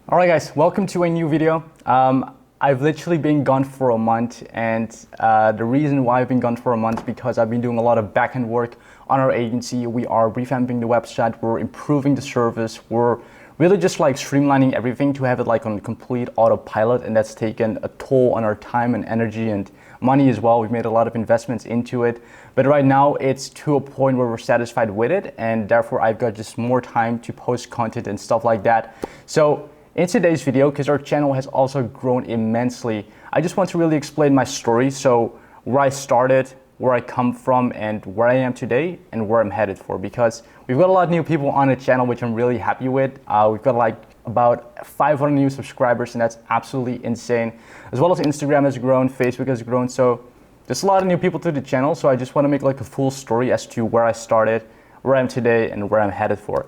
All right, guys, welcome to a new video. I've literally been gone for a month, and the reason why I've been gone for a month because I've been doing a lot of back-end work on our agency. We are revamping the website, we're improving the service, we're really just like streamlining everything to have it like on complete autopilot, and that's taken a toll on our time and energy and money as well. We've made a lot of investments into it, but right now it's to a point where we're satisfied with it, and therefore I've got just more time to post content and stuff like that. So in today's video, because our channel has also grown immensely, I just want to really explain my story. So where I started, where I come from, and where I am today, and where I'm headed for. Because we've got a lot of new people on the channel, which I'm really happy with. We've got like about 500 new subscribers, and that's absolutely insane. As well as Instagram has grown, Facebook has grown. So there's a lot of new people to the channel. So I just want to make like a full story as to where I started, where I am today, and where I'm headed for.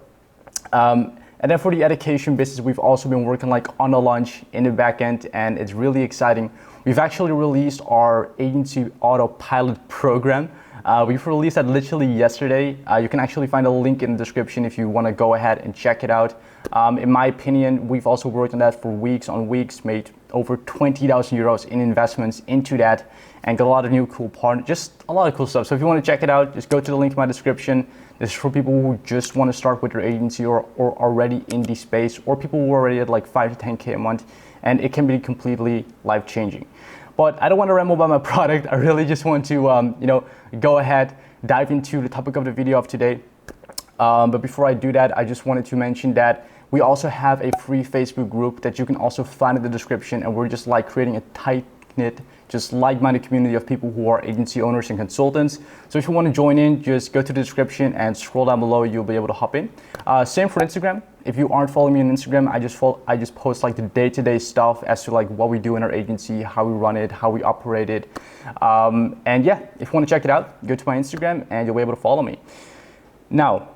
And then for the education business, we've also been working like on the launch in the back end, and it's really exciting. We've actually released our agency Autopilot program. We've released that literally yesterday. You can actually find a link in the description if you want to go ahead and check it out. In my opinion, we've also worked on that for weeks on weeks, made over 20,000 euros in investments into that, and got a lot of new cool partners, just a lot of cool stuff. So if you want to check it out, just go to the link in my description. This is for people who just want to start with their agency or already in the space, or people who are already at like 5 to 10K a month, and it can be completely life-changing. But I don't want to ramble about my product. I really just want to go ahead, dive into the topic of the video of today. But before I do that, I just wanted to mention that we also have a free Facebook group that you can also find in the description, and we're just like creating a tight-knit, just like-minded community of people who are agency owners and consultants. So if you want to join in, just go to the description and scroll down below. You'll be able to hop in. Same for Instagram. If you aren't following me on Instagram, I just post like the day-to-day stuff as to like what we do in our agency, how we run it, how we operate it. And yeah, if you want to check it out, go to my Instagram and you'll be able to follow me. Now,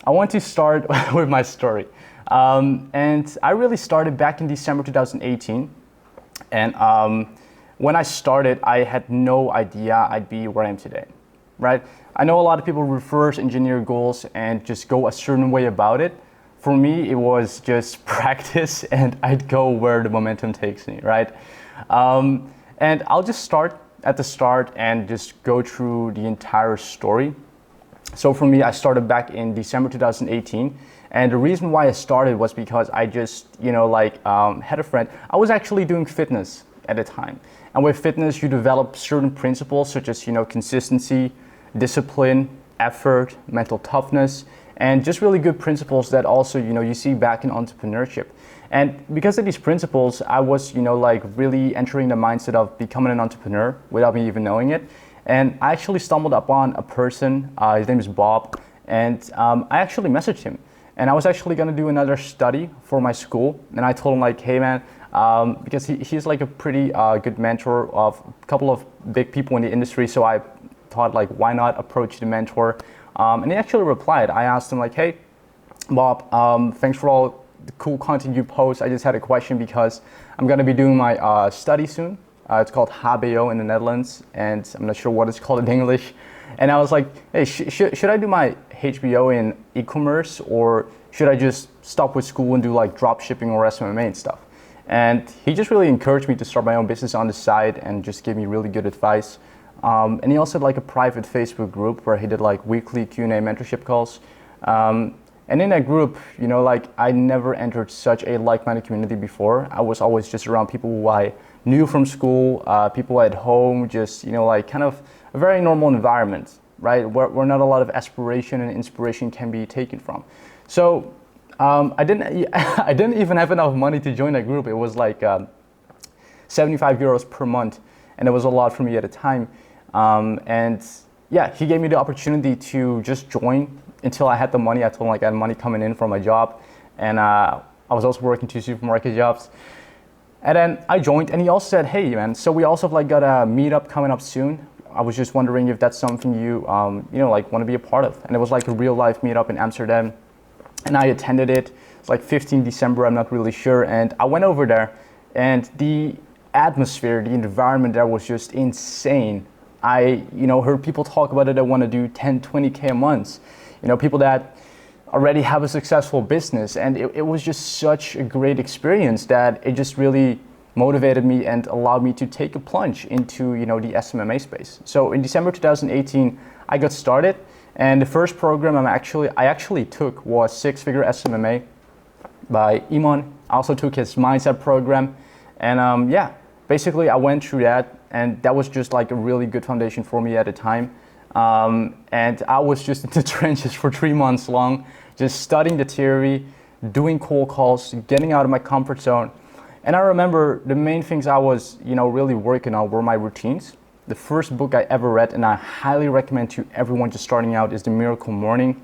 I want to start with my story. And I really started back in December 2018. And when I started, I had no idea I'd be where I am today, right? I know a lot of people reverse engineer goals and just go a certain way about it. For me, it was just practice, and I'd go where the momentum takes me, right? And I'll just start at the start and just go through the entire story. So for me, I started back in December 2018. And the reason why I started was because I just, had a friend. I was actually doing fitness at the time. And with fitness, you develop certain principles such as, consistency, discipline, effort, mental toughness, and just really good principles that also, you see back in entrepreneurship. And because of these principles, I was, really entering the mindset of becoming an entrepreneur without me even knowing it. And I actually stumbled upon a person, his name is Bob, and I actually messaged him. And I was actually gonna do another study for my school. And I told him like, hey man, because he's like a pretty good mentor of a couple of big people in the industry. So I thought like, why not approach the mentor? And he actually replied. I asked him like, hey, Bob, thanks for all the cool content you post. I just had a question because I'm gonna be doing my study soon. It's called HBO in the Netherlands, and I'm not sure what it's called in English. And I was like, hey, should I do my HBO in e-commerce, or should I just stop with school and do like drop shipping or SMMA and stuff? And he just really encouraged me to start my own business on the side and just gave me really good advice. And he also had like a private Facebook group where he did like weekly Q&A mentorship calls. And in that group, I never entered such a like-minded community before. I was always just around people who I knew from school, people at home, just, kind of a very normal environment, right? Where not a lot of aspiration and inspiration can be taken from. So I didn't even have enough money to join that group. It was like 75 euros per month, and it was a lot for me at the time. And yeah, he gave me the opportunity to just join until I had the money. I told him like I had money coming in from my job, and I was also working 2 supermarket jobs. And then I joined, and he also said, hey man, so we also have like got a meetup coming up soon. I was just wondering if that's something you want to be a part of. And it was like a real life meetup in Amsterdam, and I attended it. It's like 15 December, I'm not really sure. And I went over there, and the atmosphere, the environment there was just insane. I heard people talk about it that want to do 10, 20K a month. People that already have a successful business. And it was just such a great experience that it just really motivated me and allowed me to take a plunge into, the SMMA space. So in December 2018, I got started, and the first program I actually took was Six Figure SMMA by Iman. I also took his mindset program, and basically I went through that, and that was just like a really good foundation for me at the time. And I was just in the trenches for 3 months long, just studying the theory, doing cold calls, getting out of my comfort zone. And I remember the main things I was, really working on were my routines. The first book I ever read, and I highly recommend to everyone just starting out, is The Miracle Morning.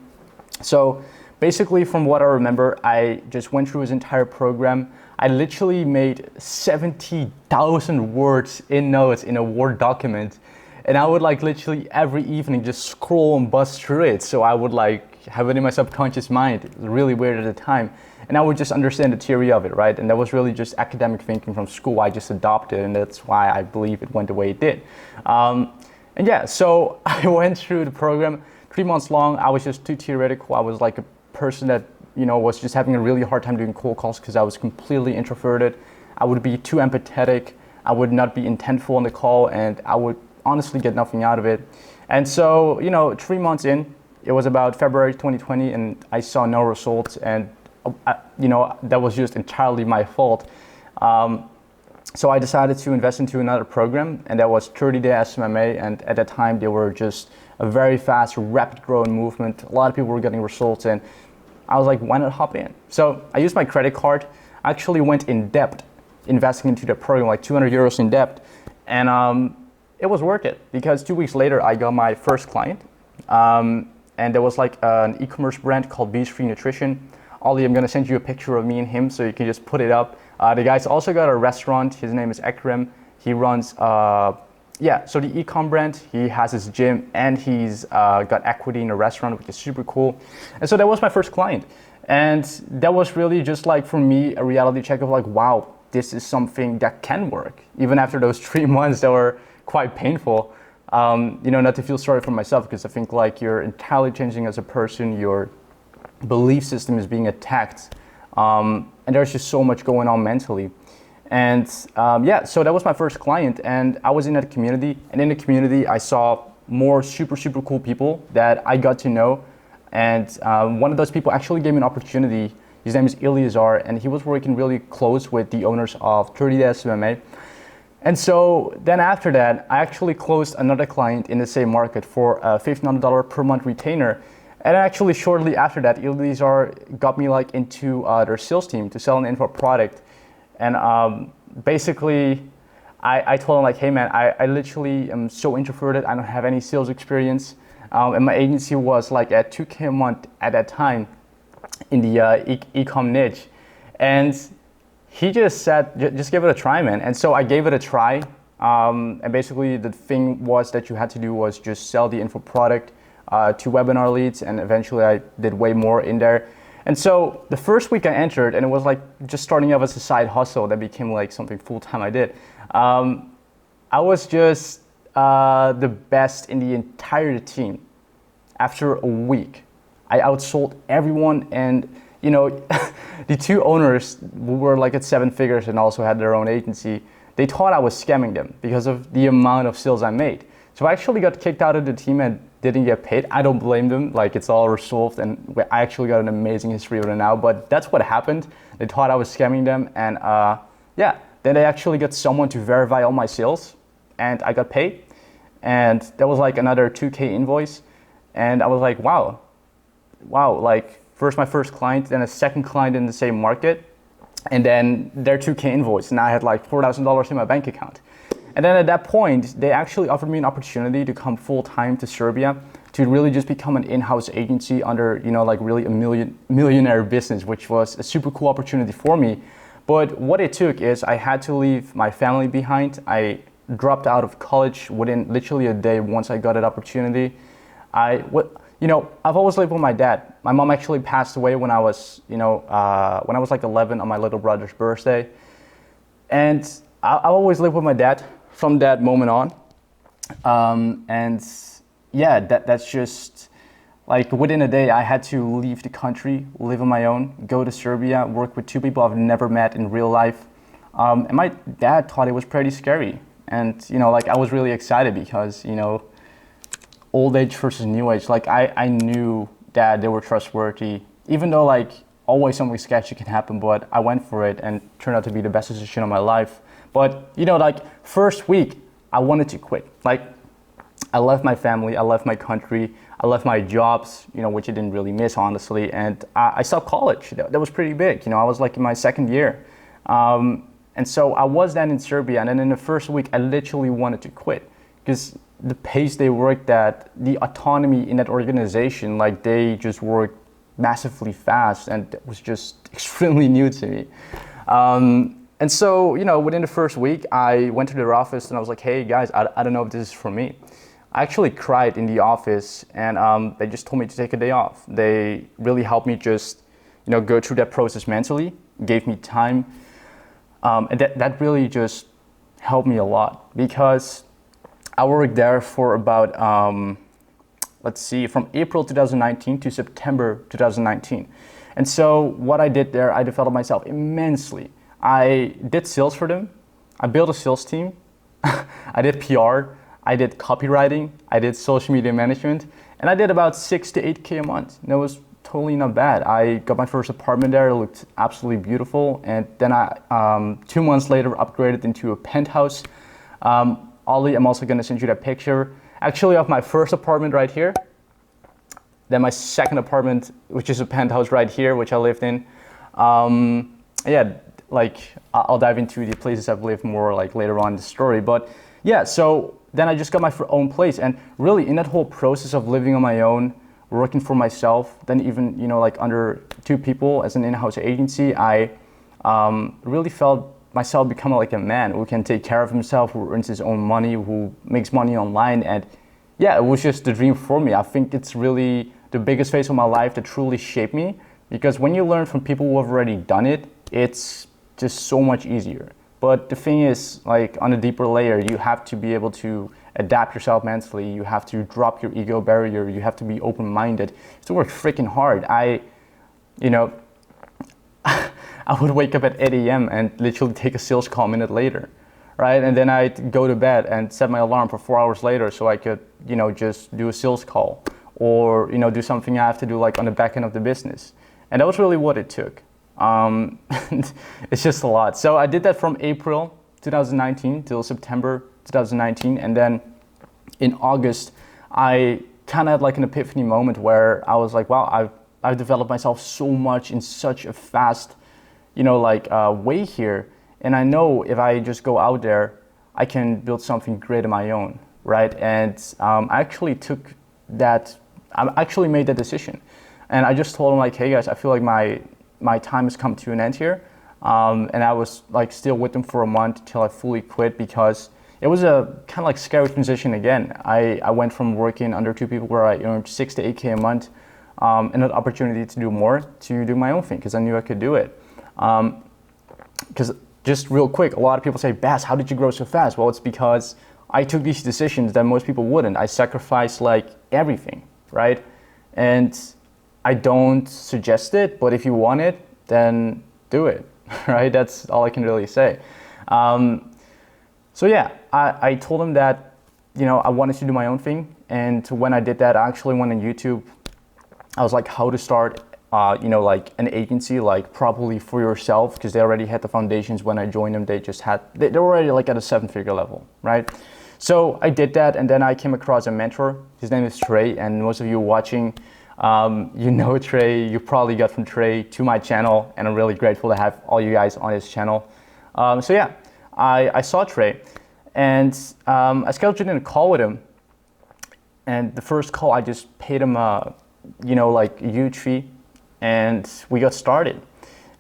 So basically, from what I remember, I just went through his entire program. I literally made 70,000 words in notes in a Word document. And I would literally every evening just scroll and buzz through it. So I would have it in my subconscious mind. It was really weird at the time. And I would just understand the theory of it, right? And that was really just academic thinking from school. I just adopted, and that's why I believe it went the way it did. So I went through the program 3 months long. I was just too theoretical. I was like a person that, was just having a really hard time doing cold calls because I was completely introverted. I would be too empathetic. I would not be intentful on the call, and I would honestly get nothing out of it. And so, 3 months in, it was about February 2020, and I saw no results, and that was just entirely my fault. So I decided to invest into another program, and that was 30-day SMMA. And at that time, they were just a very fast, rapid growing movement. A lot of people were getting results, and I was like, why not hop in? So I used my credit card. I actually went in debt, investing into the program, like 200 euros in debt. And it was worth it, because 2 weeks later, I got my first client. And there was like an e-commerce brand called Beast Free Nutrition. Ollie, I'm gonna send you a picture of me and him so you can just put it up. The guy's also got a restaurant. His name is Ekrem. He runs, so the e-com brand, he has his gym, and he's got equity in a restaurant, which is super cool. And so that was my first client. And that was really just like, for me, a reality check of like, wow, this is something that can work. Even after those 3 months that were quite painful, not to feel sorry for myself, because I think like you're entirely changing as a person, your belief system is being attacked, and there's just so much going on mentally. And so that was my first client, and I was in that community, and in the community I saw more super cool people that I got to know. And one of those people actually gave me an opportunity. His name is Eleazar, and he was working really close with the owners of 30-day SMMA. And so then after that, I actually closed another client in the same market for a $1,500 per month retainer. And actually shortly after that, Eleazar got me into their sales team to sell an info product. And basically, I told him hey man, I literally am so introverted. I don't have any sales experience. And my agency was at 2K a month at that time in the e-com niche. And he just said, just give it a try, man. And so I gave it a try. And basically the thing was that you had to do was just sell the info product to webinar leads. And eventually I did way more in there. And so the first week I entered, and it was just starting off as a side hustle that became something full-time I did. I was just the best in the entire team. After a week, I outsold everyone, and the two owners who were at 7 figures and also had their own agency, they thought I was scamming them because of the amount of sales I made. So I actually got kicked out of the team and didn't get paid. I don't blame them, it's all resolved, and I actually got an amazing history with it now, but that's what happened. They thought I was scamming them, and then they actually got someone to verify all my sales, and I got paid, and that was another 2K invoice, and I was wow, first my first client, then a second client in the same market, and then their 2K invoice, and I had $4,000 in my bank account. And then at that point, they actually offered me an opportunity to come full-time to Serbia to really just become an in-house agency under, really a millionaire business, which was a super cool opportunity for me. But what it took is I had to leave my family behind. I dropped out of college within literally a day once I got that opportunity. I've always lived with my dad. My mom actually passed away when I was, 11 on my little brother's birthday. And I always lived with my dad from that moment on. That's just Like within a day, I had to leave the country, live on my own, go to Serbia, work with two people I've never met in real life. And my dad thought it was pretty scary. And, like I was really excited because, old age versus new age, like I knew that they were trustworthy, even though like always something sketchy can happen, but I went for it and turned out to be the best decision of my life. But, like first week, I wanted to quit. Like I left my family, I left my country, I left my jobs, which I didn't really miss, honestly. And I stopped college. That was pretty big. I was like in my second year. And so I was then in Serbia. And then in the first week, I literally wanted to quit because the pace they worked at, the autonomy in that organization, like they just worked massively fast. And it was just extremely new to me. And so, within the first week, I went to their office and I was like, hey guys, I don't know if this is for me. I actually cried in the office and they just told me to take a day off. They really helped me just, go through that process mentally, gave me time. And that really just helped me a lot because I worked there for about, from April 2019 to September 2019. And so what I did there, I developed myself immensely. I did sales for them. I built a sales team. I did PR. I did copywriting, I did social media management, and I did about 6 to 8K a month. And it was totally not bad. I got my first apartment there, it looked absolutely beautiful. And then I, 2 months later, upgraded into a penthouse. Ollie, I'm also gonna send you that picture, actually of my first apartment right here. Then my second apartment, which is a penthouse right here, which I lived in. Yeah, like I'll dive into the places I've lived more like later on in the story. But yeah, so then I just got my own place, and really in that whole process of living on my own, working for myself, then even like under two people as an in-house agency, I really felt myself becoming like a man who can take care of himself, who earns his own money, who makes money online. And yeah, it was just the dream for me. I think it's really the biggest phase of my life that truly shaped me, because when you learn from people who have already done it, it's just so much easier. But the thing is, like on a deeper layer, you have to be able to adapt yourself mentally. You have to drop your ego barrier. You have to be open-minded. You have to work freaking hard. I would wake up at 8 a.m. and literally take a sales call a minute later, right? And then I'd go to bed and set my alarm for 4 hours later so I could, just do a sales call or, do something I have to do like on the back end of the business. And that was really what it took. It's just a lot. So I did that from April 2019 till September 2019, and then in August I kind of had like an epiphany moment where I was like, wow, I've developed myself so much in such a fast way here, and I know if I just go out there I can build something great of my own, right? And I actually made that decision, and I just told them like, hey guys, I feel like my time has come to an end here. And I was like still with them for a month till I fully quit, because it was a kind of like scary transition again. I went from working under two people where I earned 6 to 8K a month, and an opportunity to do more, to do my own thing, because I knew I could do it. Because just real quick, a lot of people say, Bas, how did you grow so fast? Well, it's because I took these decisions that most people wouldn't. I sacrificed like everything, right? And I don't suggest it, but if you want it, then do it, right? That's all I can really say. So yeah, I told him that, I wanted to do my own thing. And when I did that, I actually went on YouTube. I was like, how to start, like an agency, like properly for yourself, because they already had the foundations when I joined them. They were already like at a 7-figure level, right? So I did that, and then I came across a mentor. His name is Trey, and most of you watching, Trey. You probably got from Trey to my channel, and I'm really grateful to have all you guys on his channel. So yeah, I saw Trey, and I scheduled in a call with him. And the first call, I just paid him a huge fee, and we got started.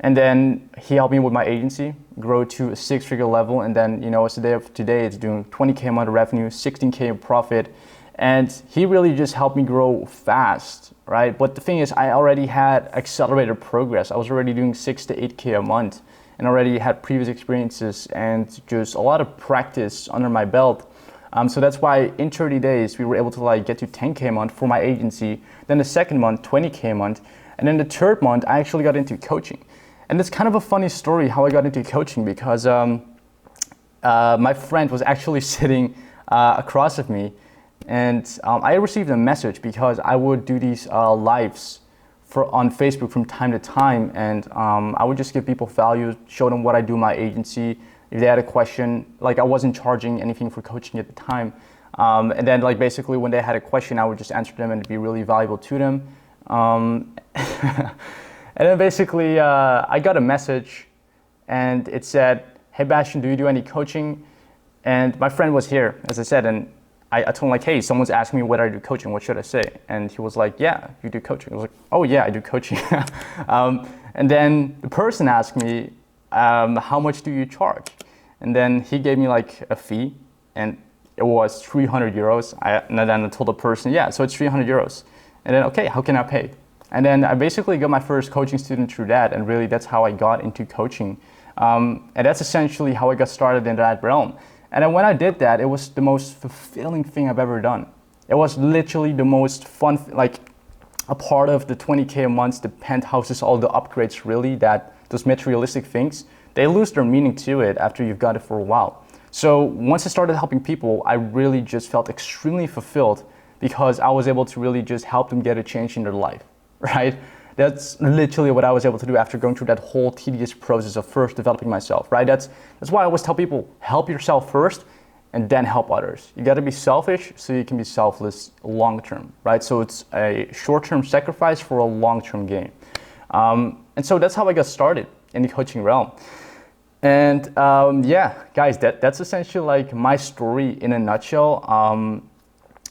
And then he helped me with my agency grow to a 6-figure level, and then as the day of today, it's doing 20K a month of revenue, 16K in profit. And he really just helped me grow fast, right? But the thing is, I already had accelerated progress. I was already doing 6 to 8K a month, and already had previous experiences and just a lot of practice under my belt. So that's why in 30 days we were able to like get to 10K a month for my agency. Then the second month, 20K a month. And then the third month, I actually got into coaching. And it's kind of a funny story how I got into coaching because my friend was actually sitting across of me, and I received a message because I would do these lives on Facebook from time to time, and I would just give people value, show them what I do in my agency. If they had a question, like I wasn't charging anything for coaching at the time, and then like basically when they had a question, I would just answer them and it'd be really valuable to them. And then basically I got a message and it said, "Hey Bastiaan, do you do any coaching?" And my friend was here, as I said, and I told him like, "Hey, someone's asking me whether I do coaching, what should I say?" And he was like, "Yeah, you do coaching." I was like, "Oh yeah, I do coaching." And then the person asked me, "How much do you charge?" And then he gave me like a fee, and it was 300 euros. And then I told the person, "Yeah, so it's 300 euros. And then, okay, how can I pay? And then I basically got my first coaching student through that, and really that's how I got into coaching. And that's essentially how I got started in that realm. And then when I did that, it was the most fulfilling thing I've ever done. It was literally the most fun, like a part of the 20K a month, the penthouses, all the upgrades really, that those materialistic things, they lose their meaning to it after you've got it for a while. So once I started helping people, I really just felt extremely fulfilled because I was able to really just help them get a change in their life, right? That's literally what I was able to do after going through that whole tedious process of first developing myself, right? That's why I always tell people, help yourself first and then help others. You gotta be selfish so you can be selfless long-term, right? So it's a short-term sacrifice for a long-term gain. And so that's how I got started in the coaching realm. And yeah, guys, that's essentially like my story in a nutshell.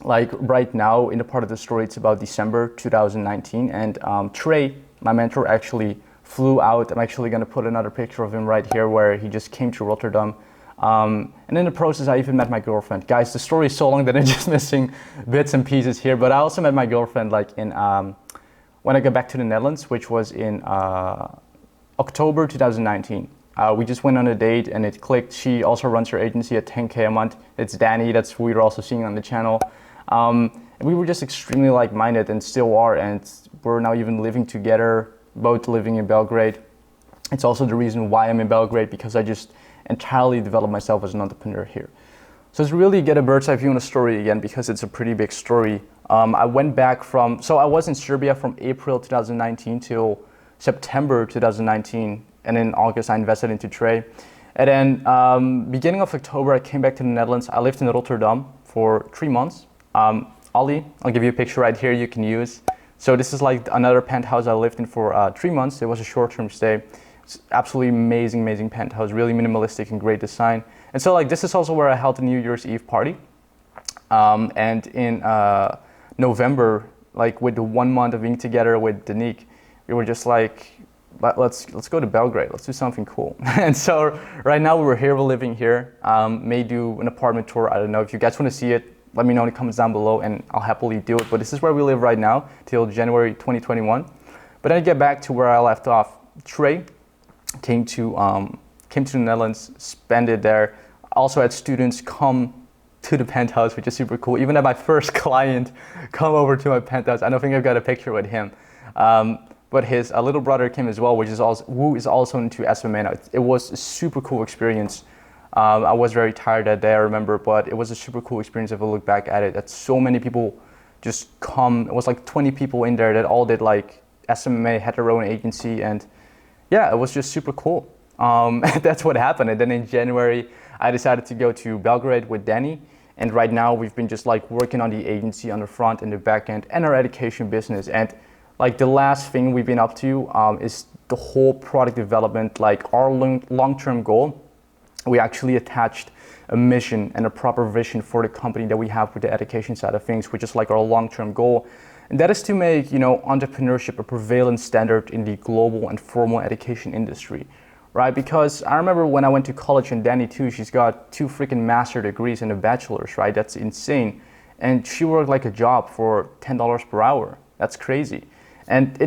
Like right now in the part of the story, it's about December 2019, and Trey, my mentor, actually flew out. I'm actually going to put another picture of him right here where he just came to Rotterdam. And in the process, I even met my girlfriend. Guys, the story is so long that I'm just missing bits and pieces here, but I also met my girlfriend like in when I got back to the Netherlands, which was in October 2019. We just went on a date and it clicked. She also runs her agency at 10K a month. It's Danny, that's who you're also seeing on the channel. And we were just extremely like-minded and still are, and we're now even living together, both living in Belgrade. It's also the reason why I'm in Belgrade, because I just entirely developed myself as an entrepreneur here. So it's really get a bird's eye view on the story again, because it's a pretty big story. I went back so I was in Serbia from April 2019 till September 2019, and in August I invested into Trey. And then beginning of October I came back to the Netherlands. I lived in Rotterdam for 3 months. Ollie, I'll give you a picture right here you can use. So this is like another penthouse I lived in for 3 months. It was a short-term stay. It's absolutely amazing penthouse, really minimalistic and great design. And so like this is also where I held a New Year's Eve party. And in November, like with the 1 month of being together with Danique, we were just like, let's go to Belgrade, let's do something cool. And so right now we're here, we're living here. May do an apartment tour, I don't know. If you guys want to see it, let me know in the comments down below and I'll happily do it. But this is where we live right now till January 2021. But then I get back to where I left off. Trey came to the Netherlands, spent it there. Also had students come to the penthouse, which is super cool. Even had my first client come over to my penthouse. I don't think I've got a picture with him. But his little brother came as well, who is also into SMA now. It was a super cool experience. I was very tired that day, I remember, but it was a super cool experience if I look back at it. That so many people just come. It was like 20 people in there that all did like SMA, had their own agency, and yeah, it was just super cool. That's what happened. And then in January, I decided to go to Belgrade with Danny. And right now we've been just like working on the agency on the front and the back end and our education business. And like the last thing we've been up to is the whole product development, like our long-term goal. We actually attached a mission and a proper vision for the company that we have with the education side of things, which is like our long-term goal. And that is to make, entrepreneurship a prevalent standard in the global and formal education industry, right? Because I remember when I went to college, and Danny too, she's got 2 freaking master degrees and a bachelor's, right? That's insane. And she worked like a job for $10 per hour. That's crazy. And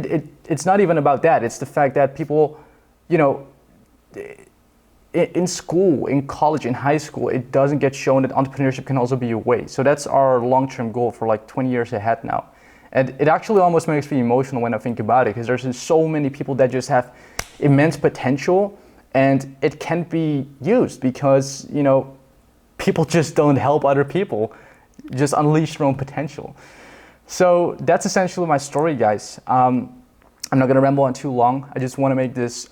it's not even about that. It's the fact that people, in school, in college, in high school, it doesn't get shown that entrepreneurship can also be a way. So that's our long-term goal for like 20 years ahead now. And it actually almost makes me emotional when I think about it, because there's so many people that just have immense potential, and it can't be used because, you know, people just don't help other people just unleash their own potential. So that's essentially my story, guys. I'm not gonna ramble on too long. I just want to make this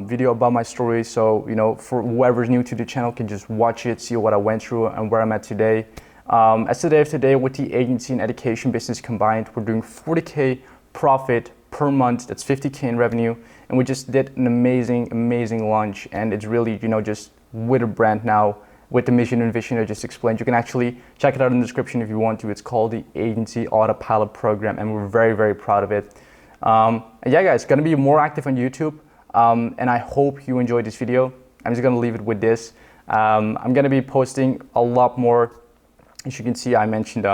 video about my story, so you know, for whoever's new to the channel can just watch it, see what I went through and where I'm at today. As of today, with the agency and education business combined, we're doing 40K profit per month. That's 50K in revenue, and we just did an amazing launch. And it's really, you know, just with a brand now, with the mission and vision I just explained. You can actually check it out in the description if you want to. It's called the Agency Autopilot program, and we're very proud of it. And yeah, guys, gonna be more active on YouTube, and I hope you enjoyed this video. I'm just gonna leave it with this. I'm gonna be posting a lot more. As you can see, I mentioned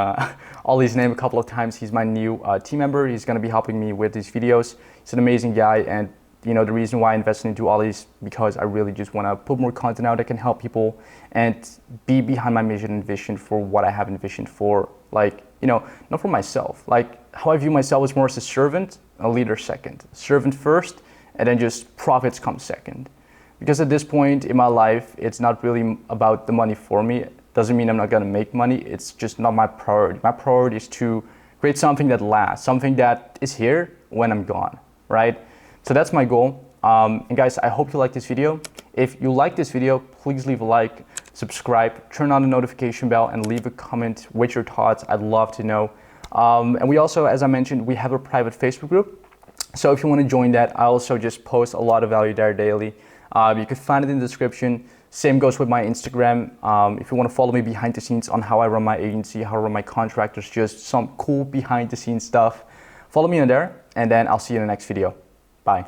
Ollie's name a couple of times. He's my new team member. He's gonna be helping me with these videos. He's an amazing guy, and you know, the reason why I invested into Ollie's because I really just wanna put more content out that can help people and be behind my mission and vision for what I have envisioned for, like, you know, not for myself. Like, how I view myself is more as a servant, a leader second. Servant first, and then just profits come second. Because at this point in my life, it's not really about the money for me. It doesn't mean I'm not gonna make money. It's just not my priority. My priority is to create something that lasts, something that is here when I'm gone, right? So that's my goal. And guys, I hope you like this video. If you like this video, please leave a like, subscribe, turn on the notification bell, and leave a comment with your thoughts. I'd love to know. And we also, as I mentioned, we have a private Facebook group. So if you want to join that, I also just post a lot of value there daily. You can find it in the description. Same goes with my Instagram. If you want to follow me behind the scenes on how I run my agency, how I run my contractors, just some cool behind the scenes stuff, follow me on there, and then I'll see you in the next video. Bye.